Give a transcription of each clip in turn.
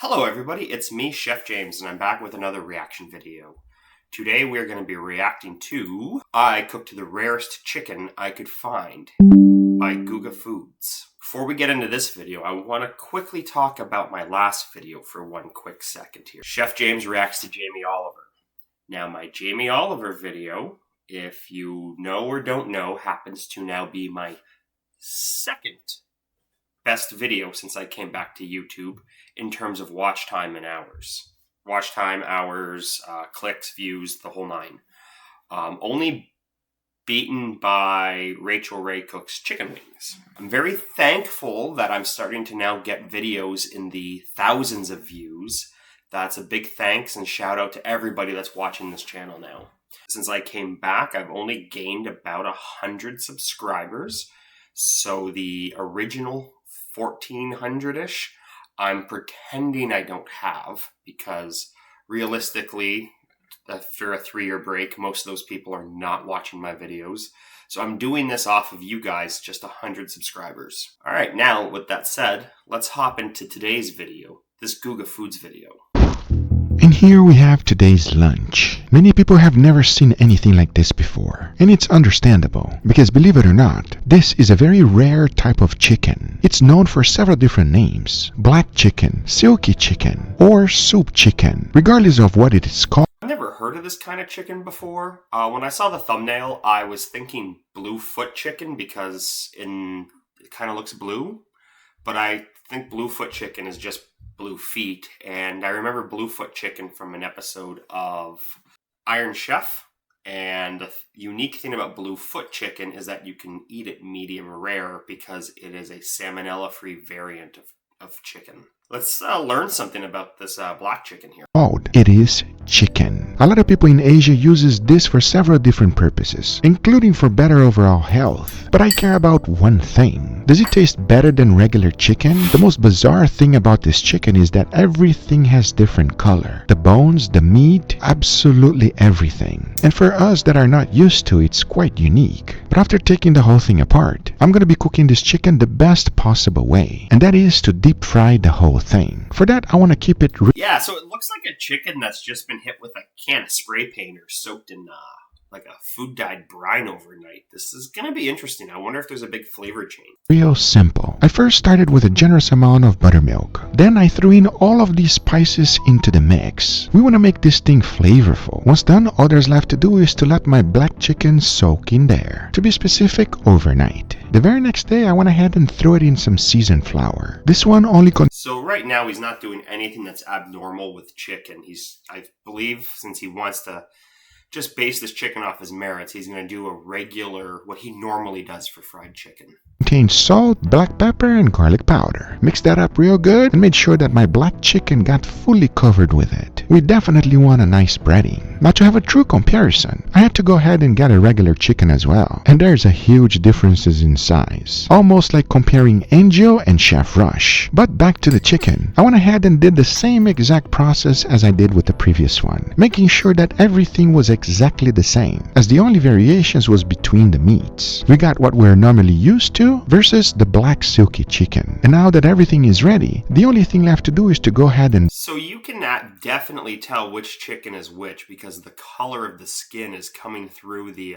Hello everybody, it's me, Chef James, and I'm back with another reaction video. Today we're going to be reacting to I cooked the rarest chicken I could find by Guga Foods. Before we get into this video, I want to quickly talk about my last video for one quick second here. Chef James reacts to Jamie Oliver. Now my Jamie Oliver video, if you know or don't know, happens to now be my second best video since I came back to YouTube in terms of watch time and hours. Watch time, hours, clicks, views, the whole nine. Only beaten by Rachel Ray Cook's Chicken Wings. I'm very thankful that I'm starting to now get videos in the thousands of views. That's a big thanks and shout out to everybody that's watching this channel now. Since I came back, I've only gained about 100 subscribers. So the original 1,400-ish, I'm pretending I don't have, because realistically, after a 3-year break, most of those people are not watching my videos. So I'm doing this off of you guys, just 100 subscribers. All right, now with that said, let's hop into today's video, this Guga Foods video. And here we have today's lunch. Many people have never seen anything like this before, and it's understandable, because believe it or not, this is a very rare type of chicken. It's known for several different names: black chicken, silky chicken, or soup chicken, regardless of what it is called. I've never heard of this kind of chicken before. When I saw the thumbnail, I was thinking bluefoot chicken because it kind of looks blue, but I think bluefoot chicken is just blue feet, and I remember bluefoot chicken from an episode of Iron Chef, and the unique thing about bluefoot chicken is that you can eat it medium rare because it is a salmonella-free variant of chicken. Let's learn something about this black chicken here. It is chicken. A lot of people in Asia uses this for several different purposes, including for better overall health. But I care about one thing. Does it taste better than regular chicken? The most bizarre thing about this chicken is that everything has different color. The bones, the meat, absolutely everything. And for us that are not used to it, it's quite unique. But after taking the whole thing apart, I'm gonna be cooking this chicken the best possible way, and that is to deep fry the whole thing. For that, I want to keep it yeah, so it looks like a chicken that's just been hit with a can of spray paint or soaked in like a food-dyed brine overnight. This is gonna be interesting. I wonder if there's a big flavor change. Real simple. I first started with a generous amount of buttermilk. Then I threw in all of these spices into the mix. We want to make this thing flavorful. Once done, all there's left to do is to let my black chicken soak in there. To be specific, overnight. The very next day, I went ahead and threw it in some seasoned flour. This one only So right now, he's not doing anything that's abnormal with chicken. I believe, since he wants to just base this chicken off his merits, he's going to do a regular, what he normally does for fried chicken. Contained salt, black pepper, and garlic powder. Mixed that up real good and made sure that my black chicken got fully covered with it. We definitely want a nice breading. But to have a true comparison, I had to go ahead and get a regular chicken as well. And there's a huge differences in size. Almost like comparing Angel and Chef Rush. But back to the chicken. I went ahead and did the same exact process as I did with the previous one, making sure that everything was exactly the same, as the only variations was between the meats. We got what we're normally used to versus the black silky chicken. And now that everything is ready, the only thing left to do is to go ahead and... So you can definitely tell which chicken is which because the color of the skin is coming through the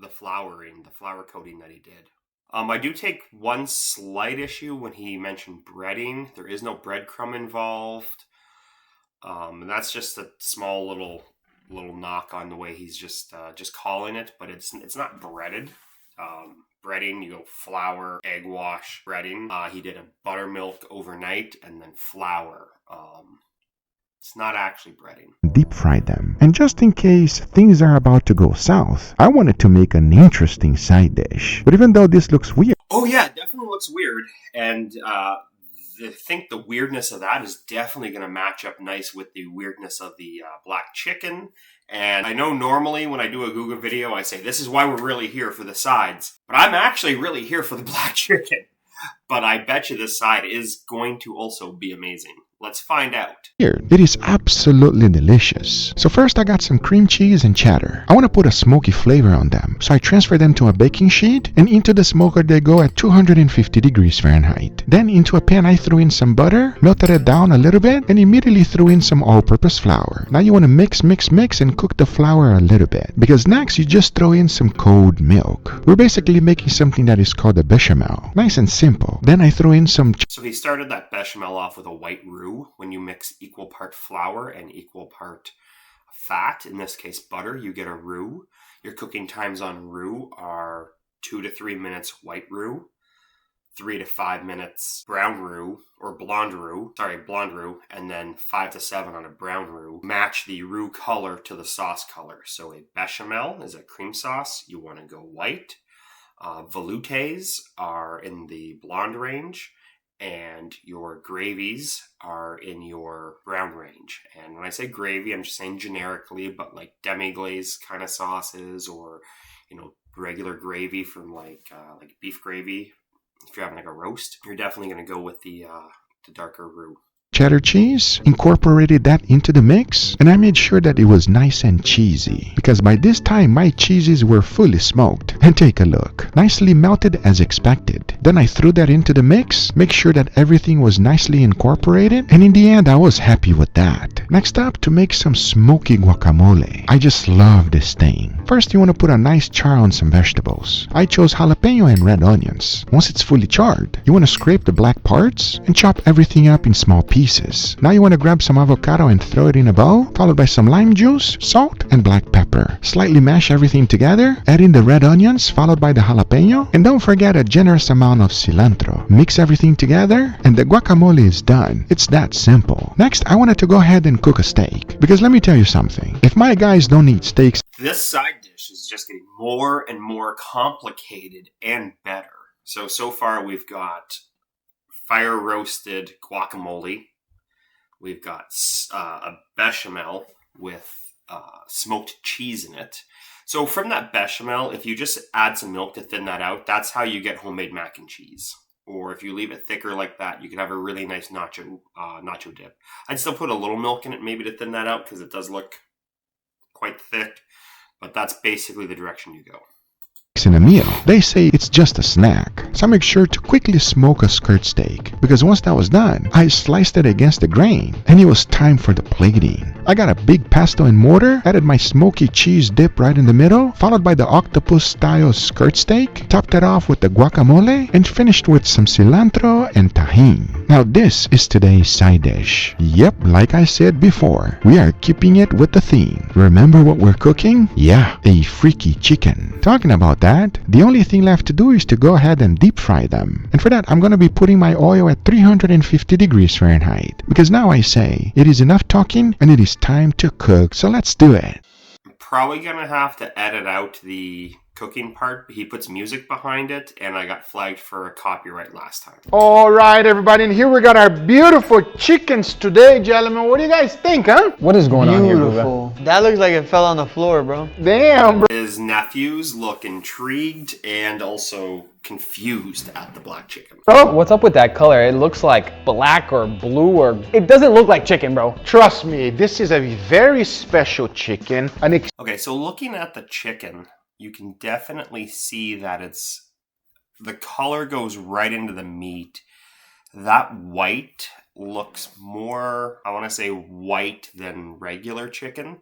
flour coating that he did. I do take one slight issue when he mentioned breading. There is no breadcrumb involved. And that's just a small little knock on the way he's just calling it, but it's not breaded. Breading, you go flour, egg wash, breading. He did a buttermilk overnight and then flour. It's not actually breading. Deep fry them. And just in case things are about to go south, I wanted to make an interesting side dish. But even though this looks weird... Oh yeah, it definitely looks weird. And I think the weirdness of that is definitely going to match up nice with the weirdness of the black chicken. And I know normally when I do a Guga video, I say, this is why we're really here for the sides. But I'm actually really here for the black chicken. But I bet you this side is going to also be amazing. Let's find out. Here, it is absolutely delicious. So first I got some cream cheese and cheddar. I want to put a smoky flavor on them, so I transfer them to a baking sheet, and into the smoker they go at 250 degrees Fahrenheit. Then into a pan I threw in some butter, melted it down a little bit, and immediately threw in some all-purpose flour. Now you want to mix and cook the flour a little bit, because next you just throw in some cold milk. We're basically making something that is called a bechamel. Nice and simple. Then I throw in some... So he started that bechamel off with a white roux. When you mix equal part flour and equal part fat, in this case butter, you get a roux. Your cooking times on roux are 2 to 3 minutes white roux, 3 to 5 minutes brown roux, or blonde roux, and then 5 to 7 on a brown roux. Match the roux color to the sauce color. So a bechamel is a cream sauce. You want to go white. Veloutes are in the blonde range, and your gravies are in your brown range. And when I say gravy, I'm just saying generically, but like demi-glaze kind of sauces, or, you know, regular gravy from like beef gravy. If you're having like a roast, you're definitely going to go with the darker roux. Cheddar cheese, incorporated that into the mix, and I made sure that it was nice and cheesy, because by this time my cheeses were fully smoked. And take a look, nicely melted as expected. Then I threw that into the mix, make sure that everything was nicely incorporated, and in the end I was happy with that. Next up, to make some smoky guacamole. I just love this thing. First you want to put a nice char on some vegetables. I chose jalapeno and red onions. Once it's fully charred, you want to scrape the black parts and chop everything up in small pieces. Now you want to grab some avocado and throw it in a bowl, followed by some lime juice, salt, and black pepper. Slightly mash everything together, add in the red onions, followed by the jalapeno, and don't forget a generous amount of cilantro. Mix everything together, and the guacamole is done. It's that simple. Next, I wanted to go ahead and cook a steak, because let me tell you something. If my guys don't eat steaks, this side dish is just getting more and more complicated and better. So far we've got fire roasted guacamole. We've got a bechamel with smoked cheese in it. So from that bechamel, if you just add some milk to thin that out, that's how you get homemade mac and cheese. Or if you leave it thicker like that, you can have a really nice nacho dip. I'd still put a little milk in it maybe to thin that out, because it does look quite thick. But that's basically the direction you go. In a meal, they say it's just a snack. So I make sure to quickly smoke a skirt steak, because once that was done, I sliced it against the grain, and it was time for the plating. I got a big pesto and mortar, added my smoky cheese dip right in the middle, followed by the octopus style skirt steak, topped it off with the guacamole, and finished with some cilantro and tahini. Now this is today's side dish. Yep, like I said before, we are keeping it with the theme. Remember what we're cooking? Yeah, a freaky chicken. Talking about that, the only thing left to do is to go ahead and deep fry them. And for that, I'm going to be putting my oil at 350 degrees Fahrenheit. Because now I say, it is enough talking and it is time to cook. So let's do it. I'm probably going to have to edit out the cooking part. He puts music behind it, and I got flagged for a copyright last time. All right, everybody, and here we got our beautiful chickens today, gentlemen. What do you guys think, huh? What is going on here, Guga? That looks like it fell on the floor, bro. Damn, bro. His nephews look intrigued and also confused at the black chicken. Oh, What's up with that color? It looks like black or blue, or it doesn't look like chicken, bro. trust me, this is a very special chicken. Okay, so looking at the chicken, you can definitely see that the color goes right into the meat. That white looks more, I want to say, white than regular chicken,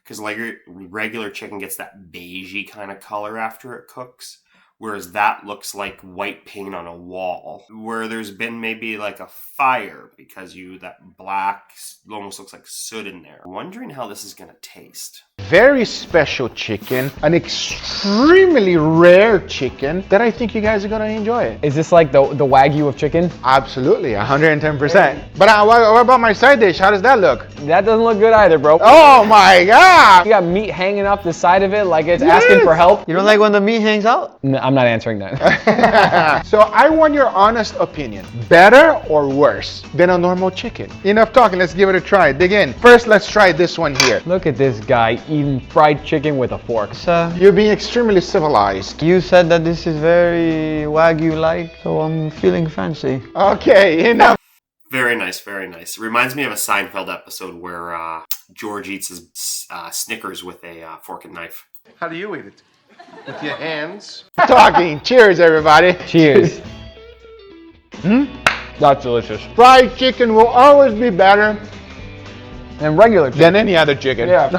because like regular chicken gets that beigey kind of color after it cooks, whereas that looks like white paint on a wall, where there's been maybe like a fire, because that black almost looks like soot in there. I'm wondering how this is gonna taste. Very special chicken, an extremely rare chicken that I think you guys are gonna enjoy it. Is this like the Wagyu of chicken? Absolutely, 110%. But what about my side dish? How does that look? That doesn't look good either, bro. Oh my God! You got meat hanging off the side of it like it's asking for help. You don't like when the meat hangs out? No, I'm not answering that. So I want your honest opinion. Better or worse than a normal chicken? Enough talking, let's give it a try. Dig in. First, let's try this one here. Look at this guy eating fried chicken with a fork. So, You're being extremely civilized. you said that this is very Wagyu-like, so I'm feeling fancy. Okay, enough. Very nice, very nice. Reminds me of a Seinfeld episode where George eats his Snickers with a fork and knife. How do you eat it? With your hands? Talking. Cheers, everybody. Cheers. That's delicious. Fried chicken will always be better And regular chicken. than any other chicken. Yeah.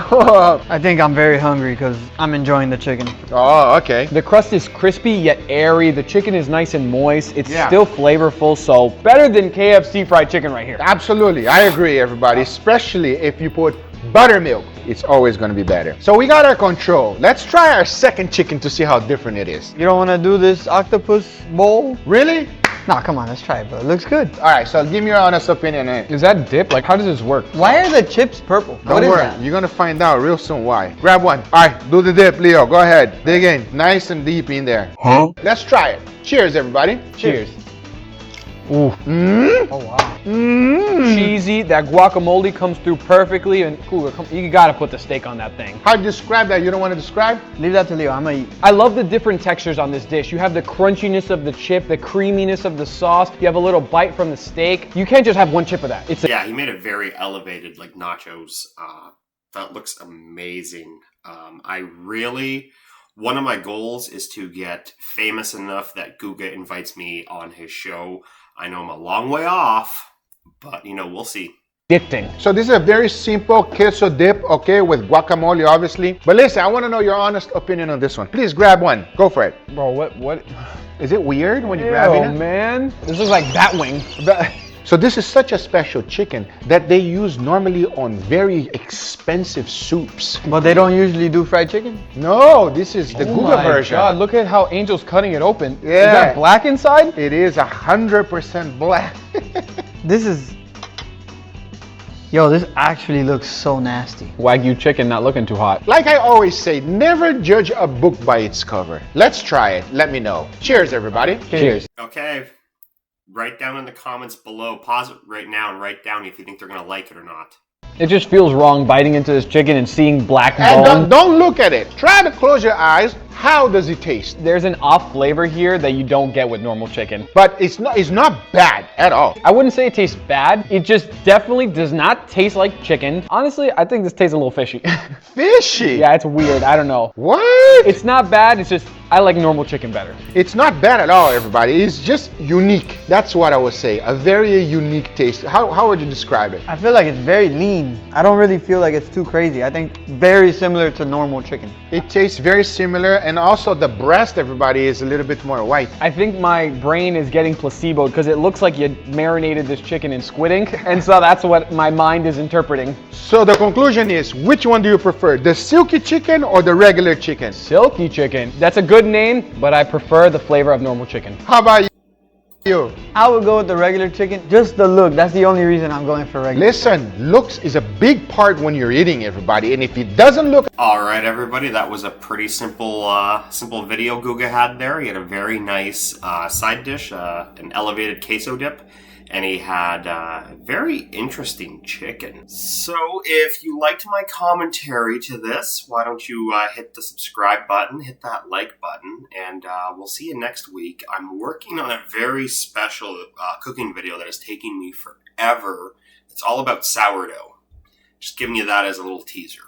I think I'm very hungry because I'm enjoying the chicken. Oh, okay. The crust is crispy yet airy. The chicken is nice and moist. It's Yeah. still flavorful, so better than KFC fried chicken right here. Absolutely. I agree, everybody. Especially if you put buttermilk, it's always going to be better. So we got our control. Let's try our second chicken to see how different it is. You don't want to do this octopus bowl? Really? Nah, come on, let's try it, bro. It looks good. All right, so give me your honest opinion on it. Is that dip? Like, how does this work? Why are the chips purple? Don't What is worry, that? you're gonna find out real soon why. Grab one. All right, do the dip, Leo. Go ahead. Dig in, nice and deep in there. Huh? Let's try it. Cheers, everybody. Cheers. Ooh. Oh, wow. Cheesy. That guacamole comes through perfectly. And cool, you gotta put the steak on that thing. How do you describe that? You don't want to describe? Leave that to Leo. I'm going to eat. I love the different textures on this dish. You have the crunchiness of the chip, the creaminess of the sauce. You have a little bite from the steak. You can't just have one chip of that. It's Yeah, he made it very elevated, like nachos. That looks amazing. One of my goals is to get famous enough that Guga invites me on his show. I know I'm a long way off, but we'll see. addicting. So this is a very simple queso dip, okay, with guacamole, obviously. But listen, I want to know your honest opinion on this one. Please grab one. Go for it. Bro, what? Is it weird when you grab Ew, it? man. This looks like bat wing. So this is such a special chicken that they use normally on very expensive soups. But they don't usually do fried chicken? No, this is the Guga version. God, look at how Angel's cutting it open. Yeah. Is that black inside? It is 100% black. This is... Yo, this actually looks so nasty. Wagyu chicken not looking too hot. Like I always say, never judge a book by its cover. Let's try it. Let me know. Cheers, everybody. Cheers. Okay, write down in the comments below. Pause it right now and write down if you think they're gonna like it or not. It just feels wrong biting into this chicken and seeing black And bone. don't look at it. Try to close your eyes. How does it taste? There's an off flavor here that you don't get with normal chicken. But it's not bad at all. I wouldn't say it tastes bad. It just definitely does not taste like chicken. Honestly, I think this tastes a little fishy. Fishy. Yeah, it's weird. I don't know. What? It's not bad. It's just I like normal chicken better. It's not bad at all, everybody. It's just unique. That's what I would say. A very unique taste. How would you describe it? I feel like it's very lean. I don't really feel like it's too crazy. I think very similar to normal chicken. It tastes very similar, and also the breast, everybody, is a little bit more white. I think my brain is getting placeboed because it looks like you marinated this chicken in squid ink, and so that's what my mind is interpreting. So the conclusion is, which one do you prefer? The silky chicken or the regular chicken? Silky chicken. That's a good name, but I prefer the flavor of normal chicken. How about you? I would go with the regular chicken. Just the look. That's the only reason I'm going for regular. Listen, looks is a big part when you're eating, everybody. And if it doesn't look... All right, everybody, that was a pretty simple video Guga had there. He had a very nice side dish, an elevated queso dip, and he had a very interesting chicken. So if you liked my commentary to this, why don't you hit the subscribe button, hit that like button, and we'll see you next week. I'm working on a very special cooking video that is taking me forever. It's all about sourdough. Just giving you that as a little teaser.